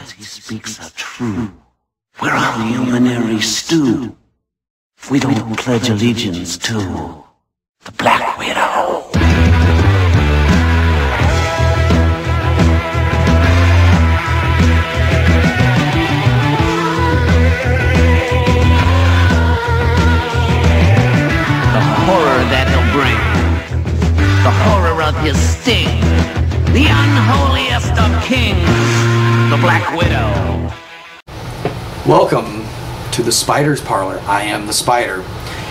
words he speaks are true. We're our humanary stew. We don't pledge allegiance to the Black Widow. The horror that he'll bring, the horror of his sting, the unholiest of kings, the Black Widow. Welcome to the Spider's Parlor. I am the Spider.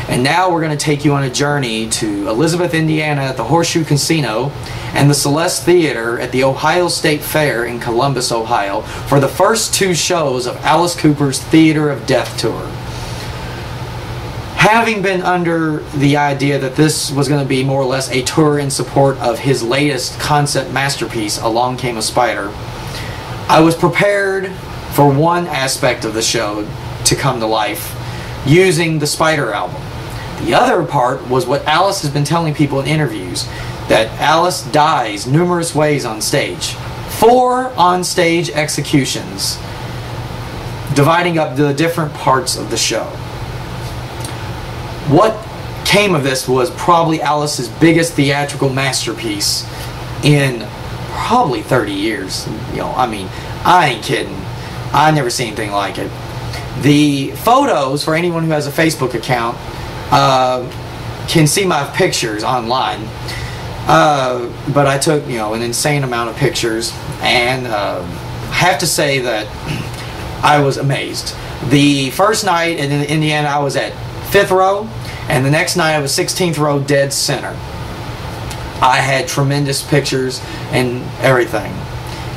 And now we're going to take you on a journey to Elizabeth, Indiana at the Horseshoe Casino and the Celeste Theater at the Ohio State Fair in Columbus, Ohio for the first two shows of Alice Cooper's Theater of Death tour. Having been under the idea that this was going to be more or less a tour in support of his latest concept masterpiece, Along Came a Spider, I was prepared for one aspect of the show to come to life using the Spider album. The other part was what Alice has been telling people in interviews, that Alice dies numerous ways on stage. 4 on-stage executions dividing up the different parts of the show. What came of this was probably Alice's biggest theatrical masterpiece in probably 30 years. You know, I mean, I ain't kidding. I never seen anything like it. The photos, for anyone who has a Facebook account, can see my pictures online. But I took, an insane amount of pictures, and I have to say that I was amazed. The first night in Indiana, I was at 5th row, and the next night I was 16th row, dead center. I had tremendous pictures and everything.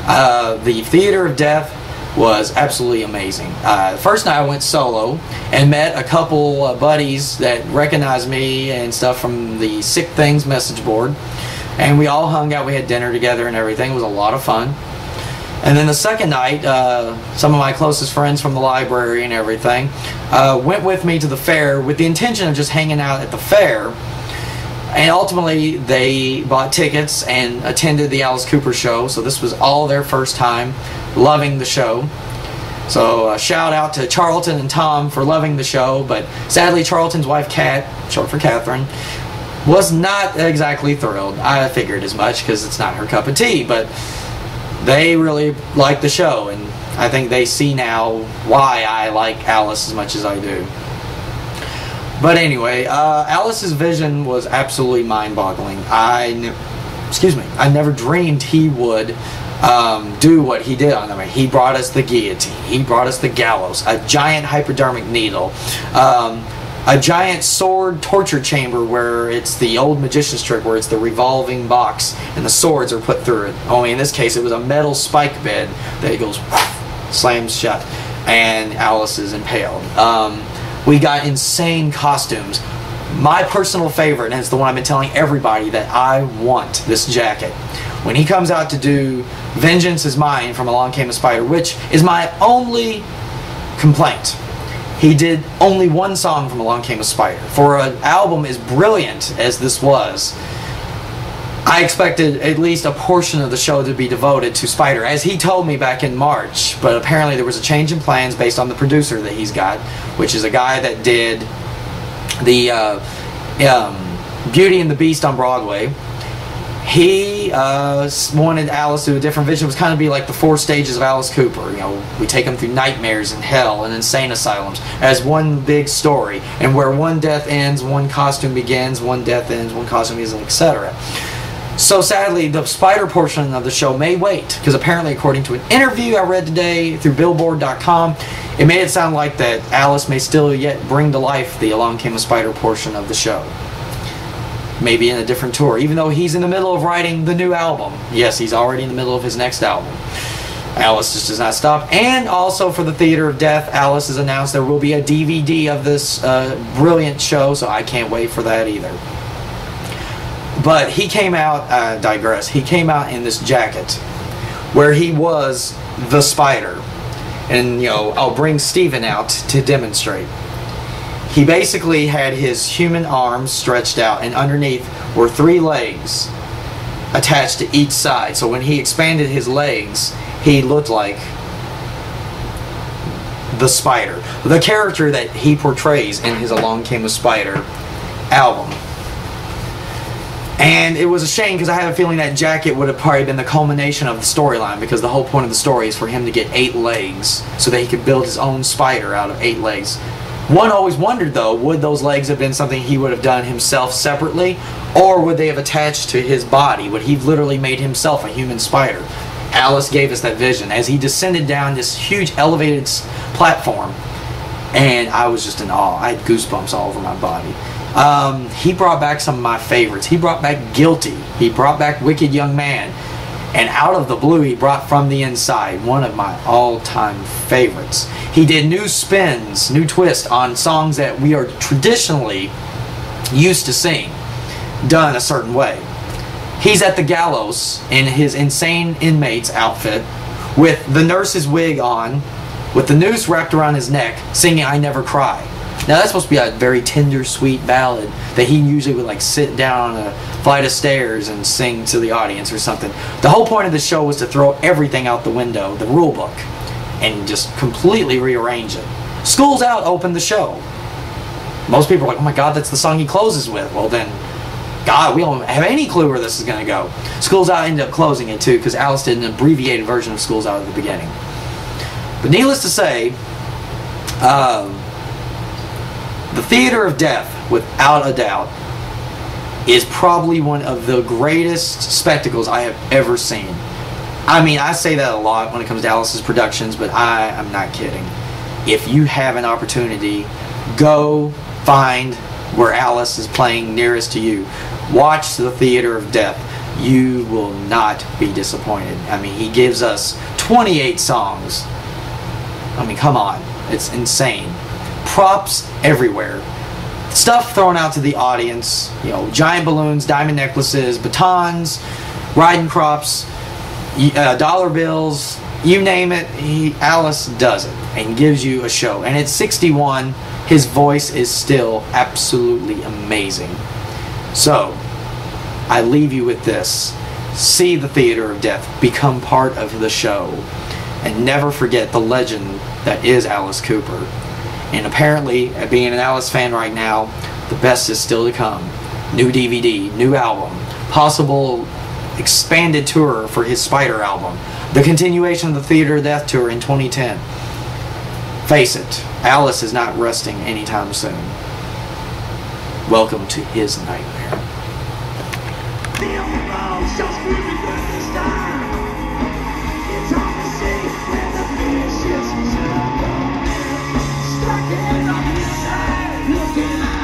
The Theater of Death was absolutely amazing. The first night I went solo and met a couple buddies that recognized me and stuff from the Sick Things message board, and we all hung out. We had dinner together and everything. It was a lot of fun. And then the second night, some of my closest friends from the library and everything went with me to the fair with the intention of just hanging out at the fair. And ultimately, they bought tickets and attended the Alice Cooper show. So this was all their first time loving the show. So shout out to Charlton and Tom for loving the show. But sadly, Charlton's wife, Kat, short for Catherine, was not exactly thrilled. I figured as much because it's not her cup of tea. But they really liked the show. And I think they see now why I like Alice as much as I do. But anyway, Alice's vision was absolutely mind-boggling. I never dreamed he would do what he did on them. He brought us the guillotine. He brought us the gallows, a giant hypodermic needle, a giant sword torture chamber where it's the old magician's trick where it's the revolving box and the swords are put through it. Only in this case, it was a metal spike bed that it goes, slams shut, and Alice is impaled. We got insane costumes. My personal favorite, and it's the one I've been telling everybody, that I want this jacket. When he comes out to do Vengeance is Mine from Along Came a Spider, which is my only complaint. He did only one song from Along Came a Spider. For an album as brilliant as this was, I expected at least a portion of the show to be devoted to Spider, as he told me back in March. But apparently there was a change in plans based on the producer that he's got, which is a guy that did the Beauty and the Beast on Broadway. He wanted Alice to do a different vision. It was kind of be like the 4 stages of Alice Cooper. We take them through nightmares and hell and insane asylums as one big story. And where one death ends, one costume begins, one death ends, one costume begins, etc. So sadly, the Spider portion of the show may wait, because apparently, according to an interview I read today through Billboard.com, it made it sound like that Alice may still yet bring to life the Along Came a Spider portion of the show. Maybe in a different tour, even though he's in the middle of writing the new album. Yes, he's already in the middle of his next album. Alice just does not stop. And also for the Theater of Death, Alice has announced there will be a DVD of this brilliant show, so I can't wait for that either. But he came out, digress, he came out in this jacket where he was the Spider. And, I'll bring Steven out to demonstrate. He basically had his human arms stretched out, and underneath were 3 legs attached to each side. So when he expanded his legs, he looked like the Spider, the character that he portrays in his Along Came a Spider album. And it was a shame because I have a feeling that jacket would have probably been the culmination of the storyline, because the whole point of the story is for him to get 8 legs so that he could build his own spider out of 8 legs. One always wondered, though, would those legs have been something he would have done himself separately, or would they have attached to his body? Would he have literally made himself a human spider? Alice gave us that vision as he descended down this huge elevated platform, and I was just in awe. I had goosebumps all over my body. He brought back some of my favorites. He brought back Guilty. He brought back Wicked Young Man. And out of the blue, he brought From the Inside, one of my all-time favorites. He did new spins, new twists on songs that we are traditionally used to seeing, done a certain way. He's at the gallows in his insane inmate's outfit, with the nurse's wig on, with the noose wrapped around his neck, singing I Never Cry. Now that's supposed to be a very tender, sweet ballad that he usually would like sit down on a flight of stairs and sing to the audience or something. The whole point of the show was to throw everything out the window, the rule book, and just completely rearrange it. School's Out opened the show. Most people are like, oh my God, that's the song he closes with. Well then, God, we don't have any clue where this is going to go. School's Out ended up closing it too, because Alice did an abbreviated version of School's Out at the beginning. But needless to say, the Theater of Death, without a doubt, is probably one of the greatest spectacles I have ever seen. I mean, I say that a lot when it comes to Alice's productions, but I am not kidding. If you have an opportunity, go find where Alice is playing nearest to you. Watch the Theater of Death. You will not be disappointed. I mean, he gives us 28 songs. I mean, come on. It's insane. Props everywhere. Stuff thrown out to the audience. You know, giant balloons, diamond necklaces, batons, riding crops, dollar bills, you name it, Alice does it and gives you a show. And at 61, his voice is still absolutely amazing. So, I leave you with this. See the Theater of Death. Become part of the show. And never forget the legend that is Alice Cooper. And apparently, being an Alice fan right now, the best is still to come. New DVD, new album, possible expanded tour for his Spider album, the continuation of the Theater of Death tour in 2010. Face it, Alice is not resting anytime soon. Welcome to his nightmare. Looking